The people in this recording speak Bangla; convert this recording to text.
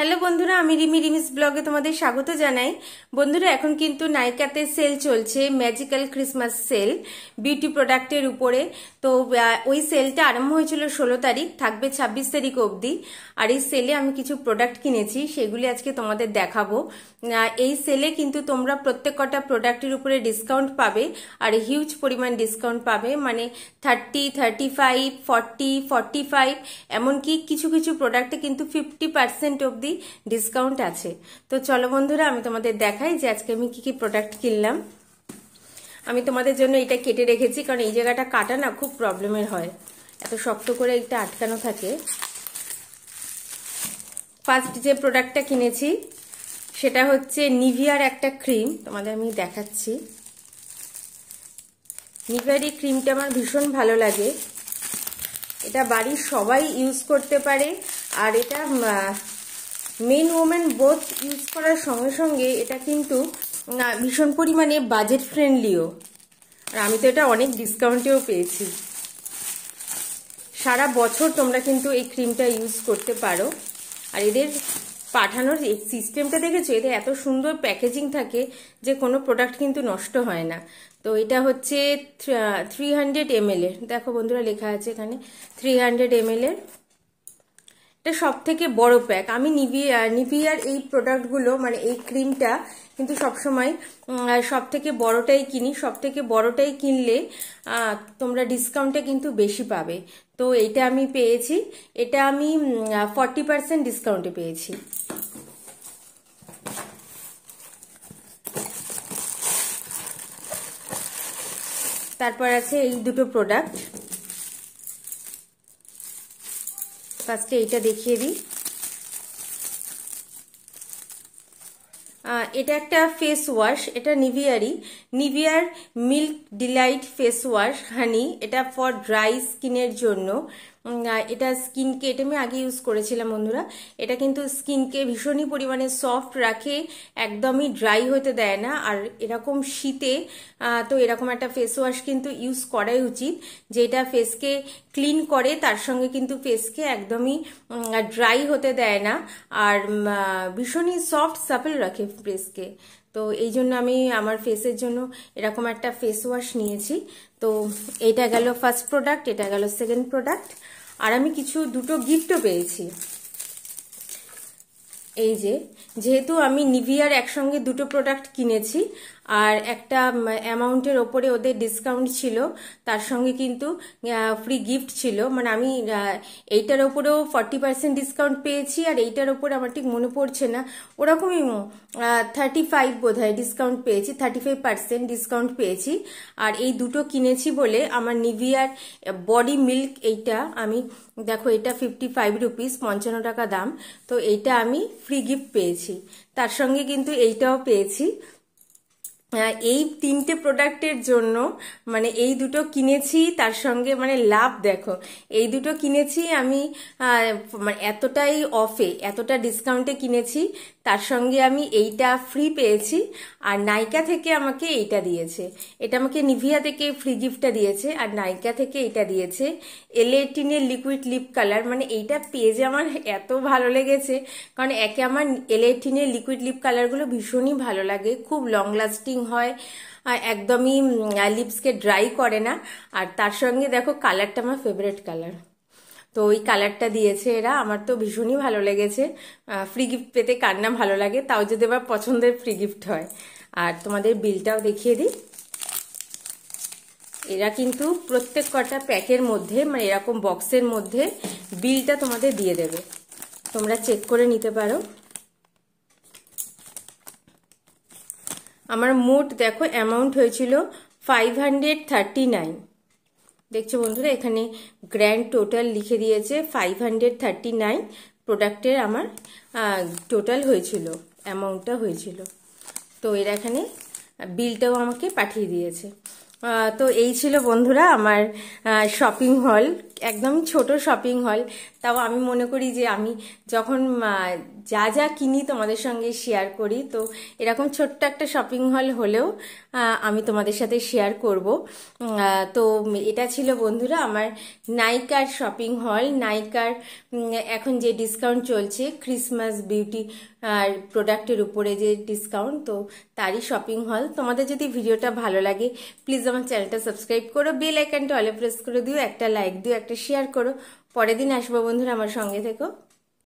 হ্যালো বন্ধুরা, আমি রিমিস ব্লগে তোমাদের স্বাগত জানাই। বন্ধুরা, এখন কিন্তু নাইকাতে সেল চলছে, ম্যাজিক্যাল ক্রিসমাস সেল বিউটি প্রোডাক্টের উপরে। তো ওই সেলটা আরম্ভ হয়েছিল 16 তারিখ, থাকবে 26 তারিখ অবধি। আর এই সেলে আমি কিছু প্রোডাক্ট কিনেছি, সেগুলি আজকে তোমাদের দেখাবো। এই সেলে কিন্তু তোমরা প্রত্যেক কটা প্রোডাক্টের উপরে ডিসকাউন্ট পাবে, আর হিউজ পরিমাণ ডিসকাউন্ট পাবে, মানে 30, 35, 40, 45, এমনকি কিছু কিছু প্রোডাক্টে কিন্তু 50% অবধি ডিসকাউন্ট আছে। তো চলো বন্ধুরা, আমি তোমাদের দেখাই যে আজকে আমি কি কি প্রোডাক্ট কিনলাম। আমি তোমাদের জন্য এটা কেটে রেখেছি, কারণ এই জায়গাটা কাটা না খুব প্রবলেমের হয়, এত শক্ত করে এটা আটকানো থাকে। ফার্স্ট যে প্রোডাক্টটা কিনেছি সেটা হচ্ছে নিভিয়ার একটা ক্রিম, তোমাদের আমি দেখাচ্ছি। নিভিয়ার এই ক্রিমটা আমার ভীষণ ভালো লাগে, এটা বাড়ির সবাই ইউজ করতে পারে। আর এটা মেন ওমেন বোথ ইউজ করার সঙ্গে সঙ্গে এটা কিন্তু ভীষণ পরিমাণে বাজেট ফ্রেন্ডলিও। আর আমি তো এটা অনেক ডিসকাউন্টেও পেয়েছি। সারা বছর তোমরা কিন্তু এই ক্রিমটা ইউজ করতে পারো। আর এদের পাঠানোর সিস্টেমটা দেখেছো, এদের এত সুন্দর প্যাকেজিং থাকে যে কোনো প্রোডাক্ট কিন্তু নষ্ট হয় না। তো এটা হচ্ছে 300 ml এর, দেখো বন্ধুরা লেখা আছে এখানে 300 ml এর। এটা সব থেকে বড় প্যাক। আমি নিভিয়ার এই প্রোডাক্টগুলো, মানে এই ক্রিমটা কিন্তু সবসময় সব থেকে বড়টাই কিনি। সব থেকে বড়টাই কিনলে তোমরা ডিসকাউন্টে কিন্তু বেশি পাবে। তো এটা আমি পেয়েছি, এটা আমি 40% ডিসকাউন্টে পেয়েছি। তারপর আছে এই দুটো প্রোডাক্ট। ফার্স্টে এইটা দেখিয়ে দিই। এটা একটা ফেস ওয়াশ, এটা নিভিয়ার মিল্ক ডিলাইট ফেস ওয়াশ হানি। এটা ফর ড্রাই স্কিনের জন্য। এটা স্কিনকে, এটা আমি আগে ইউজ করেছিলাম বন্ধুরা। এটা কিন্তু স্কিনকে ভীষণই পরিমাণে সফট রাখে, একদমই ড্রাই হতে দেয় না। আর এরকম শীতে তো এরকম একটা ফেস ওয়াশ কিন্তু ইউজ করাই উচিত, যেটা ফেসকে ক্লিন করে, তার সঙ্গে কিন্তু ফেসকে একদমই ড্রাই হতে দেয় না, আর ভীষণই সফট সাপল রাখে ফেসকে। তো এই জন্য আমি আমার ফেসের জন্য এরকম একটা ফেস ওয়াশ নিয়েছি। তো এটা গেল ফার্স্ট প্রোডাক্ট, এটা গেল সেকেন্ড প্রোডাক্ট। আর আমি দুটো গিফটও পেয়েছি। এই যেহেতু আমি নিভিয়ার একসঙ্গে দুটো প্রোডাক্ট কিনেছি, আর একটা অ্যামাউন্টের ওপরে ওদের ডিসকাউন্ট ছিল, তার সঙ্গে কিন্তু ফ্রি গিফট ছিল। মানে আমি এইটার ওপরেও 40% ডিসকাউন্ট পেয়েছি, আর এইটার ওপরে আমার ঠিক মনে পড়ছে না, ওরকমই 35 বোধহয় ডিসকাউন্ট পেয়েছি, 35% ডিসকাউন্ট পেয়েছি। আর এই দুটো কিনেছি বলে আমার নিভিয়ার বডি মিল্ক, এইটা আমি দেখো, এটা 55 রুপিস, 55 টাকা দাম। তো এইটা আমি ফ্রি গিফট পেয়েছি, তার সঙ্গে কিন্তু এইটাও পেয়েছি। এই তিনটে প্রোডাক্টের জন্য, মানে এই দুটো কিনেছি, তার সঙ্গে মানে লাভ দেখো, এই দুটো কিনেছি আমি মানে এতটাই অফে, এতটা ডিসকাউন্টে কিনেছি, তার সঙ্গে আমি এইটা ফ্রি পেয়েছি। আর নাইকা থেকে আমাকে এইটা দিয়েছে, এটা আমাকে নিভিয়া থেকে ফ্রি গিফটটা দিয়েছে, আর নাইকা থেকে এইটা দিয়েছে L18 এর লিকুইড লিপ কালার। মানে এইটা পেয়ে যে আমার এত ভালো লেগেছে, কারণ একে আমার L18 এর লিকুইড লিপ কালারগুলো ভীষণই ভালো লাগে, খুব লং লাস্টিং হয়, একদমই লিপসকে ড্রাই করে না। আর তার সঙ্গে দেখো কালারটা আমার ফেভারিট কালার, তো ওই কালারটা দিয়েছে এরা, আমার তো ভীষণই ভালো লেগেছে। ফ্রি গিফট পেতে কার না ভালো লাগে, তাও যদি আবার পছন্দের ফ্রি গিফট হয়। আর তোমাদের বিলটাও দেখিয়ে দিই। এরা কিন্তু প্রত্যেক কটা প্যাকের মধ্যে, মানে এরকম বক্সের মধ্যে বিলটা তোমাদের দিয়ে দেবে, তোমরা চেক করে নিতে পারো। আমার মোট দেখো অ্যামাউন্ট হয়েছিল 539। দেখছো বন্ধুরা, এখানে গ্র্যান্ড টোটাল লিখে দিয়েছে 539 প্রোডাক্টের আমার টোটাল হয়েছিল, অ্যামাউন্টটা হয়েছিল। তো এরা এখানে বিলটাও আমাকে পাঠিয়ে দিয়েছে। তো এই ছিল বন্ধুরা আমার শপিং হল। একদম ছোট শপিং হল, তাও আমি মনে করি যে আমি যখন যা যা কিনি তোমাদের সঙ্গে শেয়ার করি, তো এরকম ছোট্ট একটা শপিং হল হলেও আমি তোমাদের সাথে শেয়ার করব। তো এটা ছিল বন্ধুরা আমার নাইকার শপিং হল। নাইকার এখন যে ডিসকাউন্ট চলছে ক্রিসমাস বিউটি আর প্রোডাক্টের উপরে যে ডিসকাউন্ট, তো তারই শপিং হল। তোমাদের যদি ভিডিওটা ভালো লাগে প্লিজ আমার চ্যানেলটা সাবস্ক্রাইব করো, বেল আইকনটা অলে প্রেস করে দিও, একটা লাইক দিও, একটা শেয়ার করো। পরের দিন আসবো বন্ধুরা, আমার সঙ্গে থেকো।